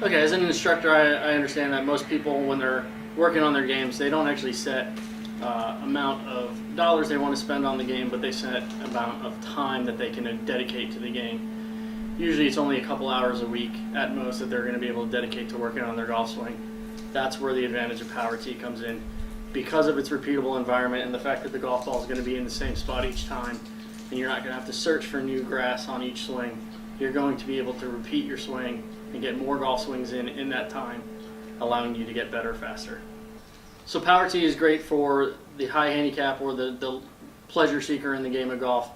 Okay, as an instructor, I understand that most people, when they're working on their games, they don't actually set amount of dollars they want to spend on the game, but they set amount of time that they can dedicate to the game. Usually it's only a couple hours a week at most that they're going to be able to dedicate to working on their golf swing. That's where the advantage of Power Tee comes in. Because of its repeatable environment and the fact that the golf ball is going to be in the same spot each time, and you're not going to have to search for new grass on each swing, you're going to be able to repeat your swing and get more golf swings in that time, allowing you to get better faster. So Power Tee is great for the high handicap or the pleasure seeker in the game of golf.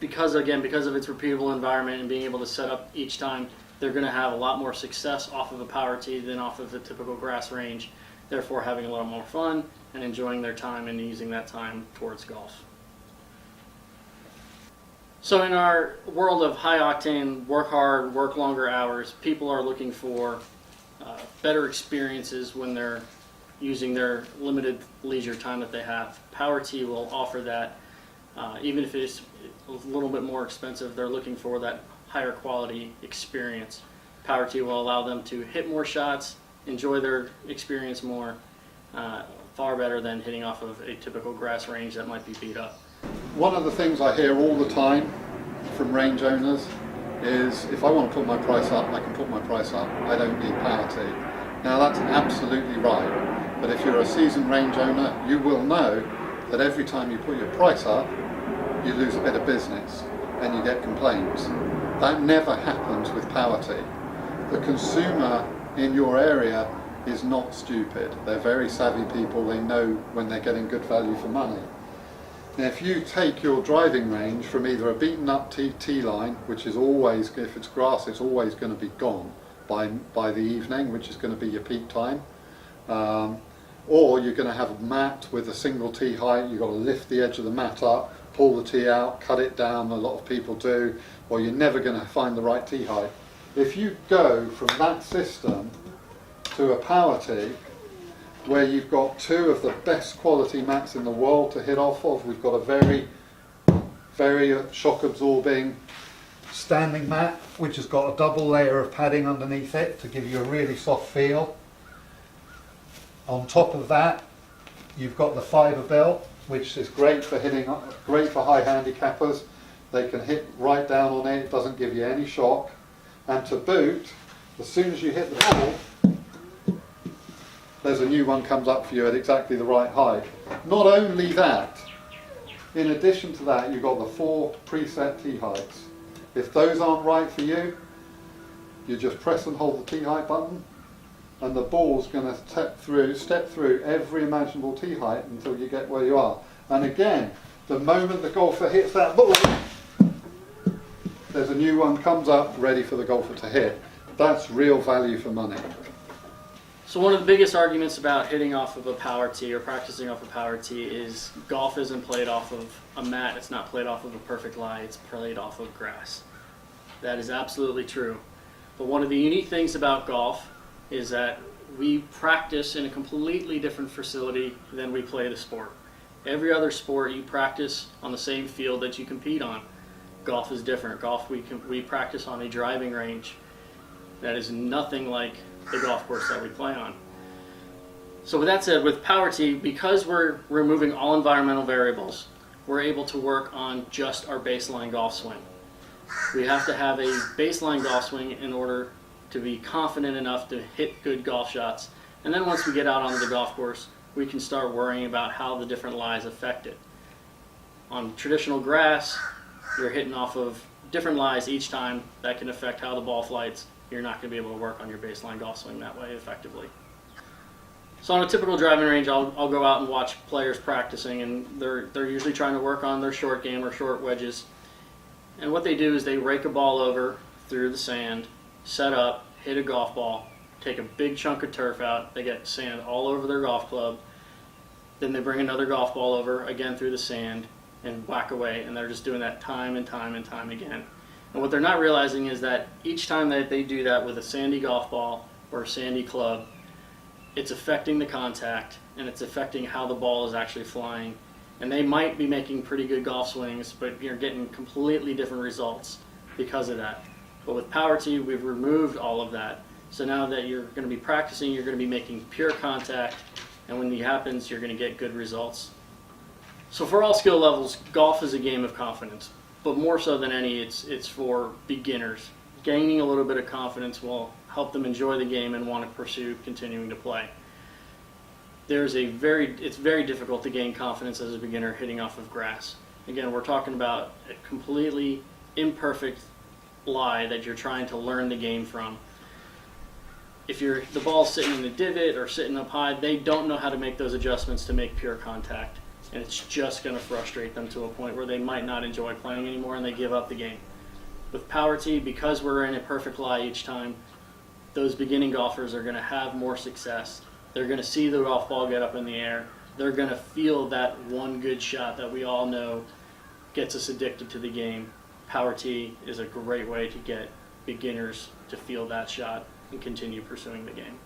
Because of its repeatable environment and being able to set up each time, they're going to have a lot more success off of a Power Tee than off of the typical grass range, therefore having a lot more fun and enjoying their time and using that time towards golf. So in our world of high octane, work hard, work longer hours, people are looking for better experiences when they're using their limited leisure time that they have. Power Tee will offer that. Even if it's a little bit more expensive, they're looking for that higher quality experience. Power Tee will allow them to hit more shots, enjoy their experience more, far better than hitting off of a typical grass range that might be beat up. One of the things I hear all the time from range owners is, if I want to put my price up, I can put my price up. I don't need Power Tee. Now that's absolutely right, but if you're a seasoned range owner, you will know that every time you put your price up, you lose a bit of business and you get complaints. That never happens with Power Tee. The consumer in your area is not stupid. They're very savvy people. They know when they're getting good value for money. Now, if you take your driving range from either a beaten up tee line, which is always, if it's grass, it's always going to be gone by the evening, which is going to be your peak time, or you're going to have a mat with a single tee height. You've got to lift the edge of the mat up, pull the tee out, cut it down, a lot of people do, or you're never going to find the right tee height. If you go from that system to a Power Tee, where you've got two of the best quality mats in the world to hit off of. We've got a very shock absorbing standing mat, which has got a double layer of padding underneath it to give you a really soft feel. On top of that, you've got the fibre belt, which is great for hitting, great for high handicappers. They can hit right down on it, it doesn't give you any shock. And to boot, as soon as you hit the ball, there's a new one comes up for you at exactly the right height. Not only that, in addition to that, you've got the 4 preset tee heights. If those aren't right for you, you just press and hold the tee height button, and the ball's going to step through every imaginable tee height until you get where you are. And again, the moment the golfer hits that ball, there's a new one comes up ready for the golfer to hit. That's real value for money. So one of the biggest arguments about hitting off of a Power Tee or practicing off a Power Tee is golf isn't played off of a mat, it's not played off of a perfect lie, it's played off of grass. That is absolutely true. But one of the unique things about golf is that we practice in a completely different facility than we play the sport. Every other sport you practice on the same field that you compete on. Golf is different. Golf we practice on a driving range that is nothing like the golf course that we play on. So with that said, with Power Tee, because we're removing all environmental variables, we're able to work on just our baseline golf swing. We have to have a baseline golf swing in order to be confident enough to hit good golf shots. And then once we get out onto the golf course, we can start worrying about how the different lies affect it. On traditional grass, you're hitting off of different lies each time. That can affect how the ball flights. You're not going to be able to work on your baseline golf swing that way effectively. So on a typical driving range, I'll go out and watch players practicing, and they're usually trying to work on their short game or short wedges. And what they do is they rake a ball over through the sand, set up, hit a golf ball, take a big chunk of turf out, they get sand all over their golf club, then they bring another golf ball over, again through the sand, and whack away, and they're just doing that time and time and time again. And what they're not realizing is that each time that they do that with a sandy golf ball or a sandy club, it's affecting the contact and it's affecting how the ball is actually flying. And they might be making pretty good golf swings, but you're getting completely different results because of that. But with Power Tee, we've removed all of that. So now that you're going to be practicing, you're going to be making pure contact, and when it happens, you're going to get good results. So for all skill levels, golf is a game of confidence, but more so than any, it's for beginners. Gaining a little bit of confidence will help them enjoy the game and want to pursue continuing to play. It's very difficult to gain confidence as a beginner hitting off of grass. Again, we're talking about a completely imperfect lie that you're trying to learn the game from. If the ball's sitting in the divot or sitting up high, they don't know how to make those adjustments to make pure contact. And it's just going to frustrate them to a point where they might not enjoy playing anymore and they give up the game. With Power Tee, because we're in a perfect lie each time, those beginning golfers are going to have more success. They're going to see the golf ball get up in the air. They're going to feel that one good shot that we all know gets us addicted to the game. Power Tee is a great way to get beginners to feel that shot and continue pursuing the game.